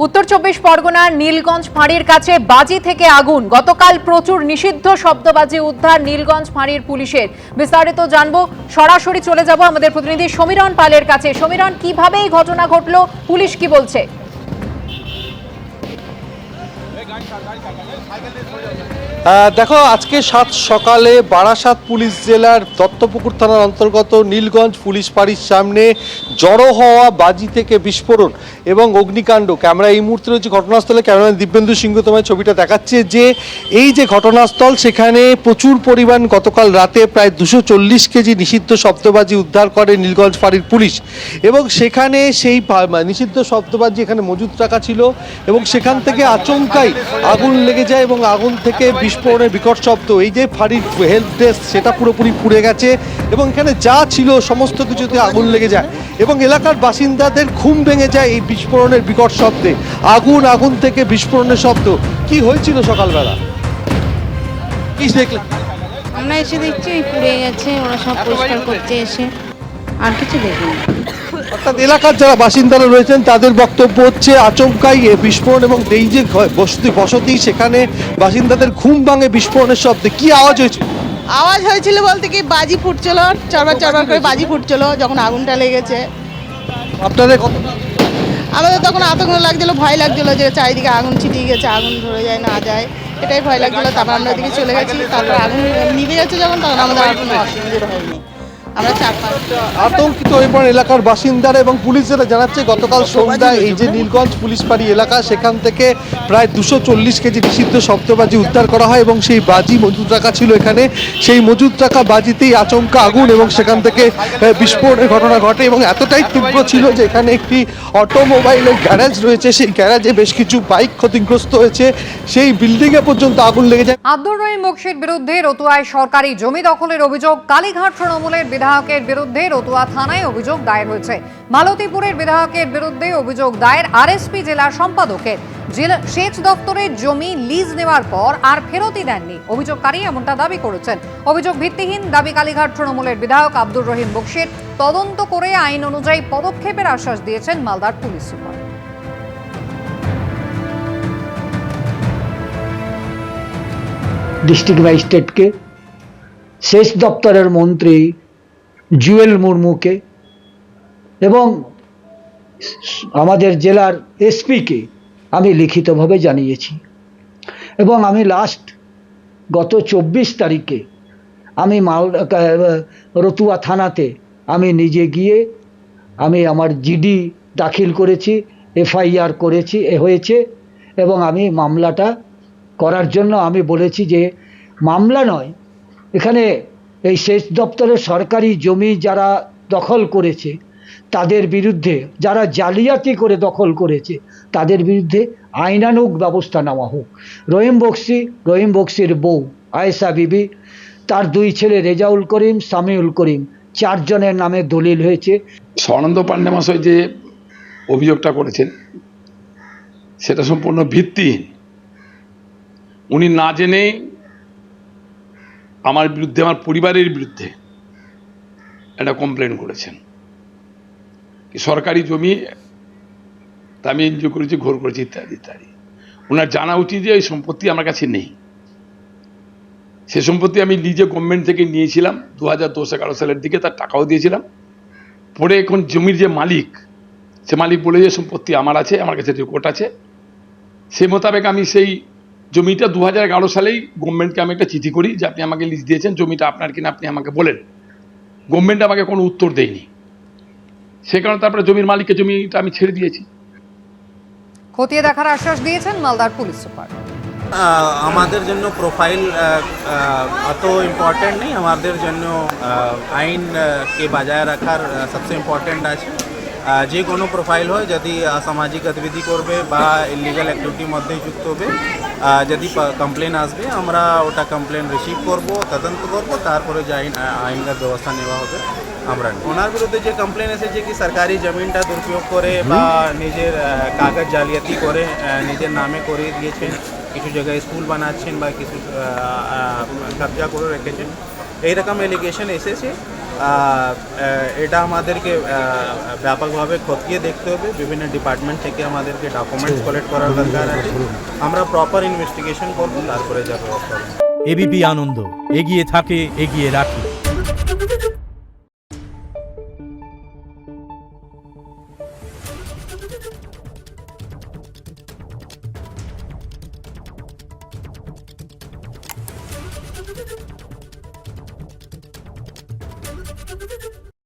উত্তর 24 পরগনার নীলগঞ্জ ফাঁড়ির কাছে বাজি থেকে আগুন। গতকাল প্রচুর নিষিদ্ধ শব্দবাজি উদ্ধার নীলগঞ্জ ফাঁড়ির পুলিশের। বিস্তারিত জানবো, সরাসরি চলে যাব আমাদের প্রতিনিধি সমীরণ পালের কাছে। সমীরণ, কিভাবে এই ঘটনা ঘটলো, পুলিশ কি বলছে? দেখো, আজকে সাত সকালে বারাসাত পুলিশ জেলার দত্তপুকুর থানার অন্তর্গত নীলগঞ্জ পুলিশ ফাঁড়ির সামনে জড়ো হওয়া বাজি থেকে বিস্ফোরণ এবং অগ্নিকাণ্ড। ক্যামেরা এই মুহূর্তে রয়েছে ঘটনাস্থলে। ক্যামেরাম্যান দিব্যেন্দু সিংহ তোমায় ছবিটা দেখাচ্ছে যে এই যে ঘটনাস্থল, সেখানে প্রচুর পরিমাণ গতকাল রাতে প্রায় 240 কেজি নিষিদ্ধ শব্দবাজি উদ্ধার করে নীলগঞ্জ ফাঁড়ির পুলিশ। এবং সেখানে সেই নিষিদ্ধ শব্দবাজি এখানে মজুত রাখা ছিল এবং সেখান থেকে আচমকাই আগুন লেগে যায় এবং আগুন থেকে বিস্ফোরণের বিকট শব্দ। এই যে ফাঁড়ির হেল্প ডেস্ক, সেটা পুরোপুরি পুড়ে গেছে এবং এখানে যা ছিল সমস্ত কিছুতে আগুন লেগে যায় এবং এলাকার বাসিন্দাদের ঘুম ভেঙে যায় এই বিস্ফোরণের বিকট শব্দে। আগুন থেকে বিস্ফোরণের শব্দ। কি হয়েছিল সকালবেলা, কি দেখলে? আমরা এসে দেখছি পুড়ে গেছে, ওরা সব পরিষ্কার করতে এসে, আর কিছু দেখিনি। অর্থাৎ এলাকার যারা বাসিন্দারা রয়েছেন তাদের বক্তব্য হচ্ছে আচমকাই বিস্ফোরণ এবং এই যে বসতি, সেখানে বাসিন্দাদের ঘুম ভাঙে বিস্ফোরণের শব্দে। কি আওয়াজ হয়েছে? আওয়াজ হয়েছিল বলতে কি বাজি ফুটছিল, চরবার চরবার করে বাজি ফুটছিল যখন আগুনটা লেগেছে। আপনাদের আমাদের তখন আতঙ্ক লাগছিল, ভয় লাগছিল যে চারিদিকে আগুন ছিটিয়ে গেছে, আগুন ধরে যায় না যায়, এটাই ভয় লাগছিল। তারপর আমরা ওদিকে চলে গেছি, তারপর আগুন নিভে গেছে যখন, তখন আমাদের আর কোনো অসুবিধা হয়নি। আমরা আতঙ্কিত হয়ে পড়েন এলাকার বাসিন্দারা এবং পুলিশ যেটা জানাচ্ছে গতকাল সন্ধ্যায় এই যে নীলগঞ্জ পুলিশ ফাঁড়ি এলাকা, সেখান থেকে প্রায় 240 কেজি নিষিদ্ধ শব্দবাজি উদ্ধার করা হয় এবং সেই বাজি মজুত রাখা ছিল এখানে। সেই মজুত রাখা বাজিতেই আচমকা আগুন এবং সেখান থেকে বিস্ফোরণের ঘটনা ঘটে এবং এতটাই তীব্র ছিল যে এখানে একটি অটোমোবাইলের গ্যারেজ রয়েছে, সেই গ্যারেজে বেশ কিছু বাইক ক্ষতিগ্রস্ত হয়েছে, সেই বিল্ডিংয়ে পর্যন্ত আগুন লেগে যায়। আব্দুর রহিম বকশির বিরুদ্ধে রতুয়ায় সরকারি জমি দখলের অভিযোগ। কালীঘাট তৃণমূলের বিধায়কের বিরুদ্ধে রতুয়া থানায় অভিযোগ দায়ের হয়েছে। মালতীপুরের বিধায়কের বিরুদ্ধে অভিযোগ দায়ের আরএসপি জেলা সম্পাদকের। সেচ দপ্তরের জমি লিজ নেওয়ার পর আর ফেরতই দেননি অভিযোগকারী, এমনটা দাবি করেছেন। অভিযোগ ভিত্তিহীন দাবি কালীঘাট তৃণমূলের বিধায়ক আব্দুর রহিম বকশির। তদন্ত করে আইন অনুযায়ী পদক্ষেপের আশ্বাস দিয়েছেন মালদার পুলিশ সুপার। ডিস্ট্রিক্ট ম্যাজিস্ট্রেটকে, সেচ দপ্তরের মন্ত্রী জুয়েল মুর্মুকে এবং আমাদের জেলার এসপিকে আমি লিখিতভাবে জানিয়েছি এবং আমি গত 24 তারিখে আমি রতুয়া থানাতে আমি নিজে গিয়ে আমি আমার জিডি দাখিল করেছি, এফআইআর হয়েছে এবং আমি মামলাটা করার জন্য আমি বলেছি যে মামলা নয়, এখানে এই সেচ দপ্তরের সরকারি জমি যারা দখল করেছে তাদের বিরুদ্ধে, যারা জালিয়াতি করে দখল করেছে তাদের বিরুদ্ধে আইনানুগ ব্যবস্থা নেওয়া হোক। রহিম বক্সির বউ আয়েশা বিবি, তার 2 ছেলে রেজাউল করিম, সামিউল করিম, 4 জনের নামে দলিল হয়েছে। স্বর্ণানন্দ পান্ডে মহাশয় যে অভিযোগটা করেছেন সেটা সম্পূর্ণ ভিত্তিহীন। উনি না জেনে আমার বিরুদ্ধে, আমার পরিবারের বিরুদ্ধে একটা কমপ্লেন করেছেন। সরকারি জমি তা আমি এনজিও করেছি, ঘোর করেছি, ইত্যাদি ইত্যাদি। ওনার জানা উচিত যে এই সম্পত্তি আমার কাছে নেই। সে সম্পত্তি আমি লিজে গভর্নমেন্ট থেকে নিয়েছিলাম 2010-11 সালের দিকে, তার টাকাও দিয়েছিলাম। পরে এখন জমির যে মালিক, সে মালিক বলে যে সম্পত্তি আমার আছে, আমার কাছে রেকর্ড আছে। সেই মোতাবেক আমি সেই জমিটা 2011 সালেই গভর্নমেন্টকে আমি একটা চিঠি করি যে আপনি আমাকে লিজ দিয়েছেন, জমিটা আপনার কিনা আপনি আমাকে বলেন। গভর্নমেন্ট আমাকে কোনো উত্তর দেয়নি, সে কারণে তারপরে জমির মালিককে জমিটা আমি ছেড়ে দিয়েছি। খতিয়ে দেখার আশ্বাস দিয়েছেন মালদার পুলিশ সুপার। আমাদের জন্য প্রোফাইল অত ইম্পর্টেন্ট নেই, আমাদের জন্য আইনকে বজায় রাখার সবচেয়ে ইম্পর্টেন্ট আছে। যে কোনো প্রোফাইল হয়, যদি অসামাজিক গতিবিধি করবে বা ইলিগাল অ্যাক্টিভিটির মধ্যে যুক্ত হবে, যদি কমপ্লেন আসবে আমরা ওটা কমপ্লেন রিসিভ করব, তদন্ত করব, তারপরে যে আইনগত ব্যবস্থা নেওয়া হবে আমরা। ওনার বিরুদ্ধে যে কমপ্লেন এসেছে কি সরকারি জমিনটা দুরুপয়োগ করে বা নিজের কাগজ জালিয়াতি করে নিজের নামে করে দিয়েছেন, কিছু জায়গায় স্কুল বানাচ্ছেন বা কিছু কবজা করে রেখেছেন, এইরকম এলিগেশন এসেছে। এটা আমাদেরকে ব্যাপকভাবে খতিয়ে দেখতে হবে, বিভিন্ন ডিপার্টমেন্ট থেকে আমাদেরকে ডকুমেন্টস কালেক্ট করার দরকার আছে। আমরা প্রপার ইনভেস্টিগেশন করব, তারপরে যা ব্যবস্থা হবে। এবিপি আনন্দ, এগিয়ে থাকে, এগিয়ে রাখে।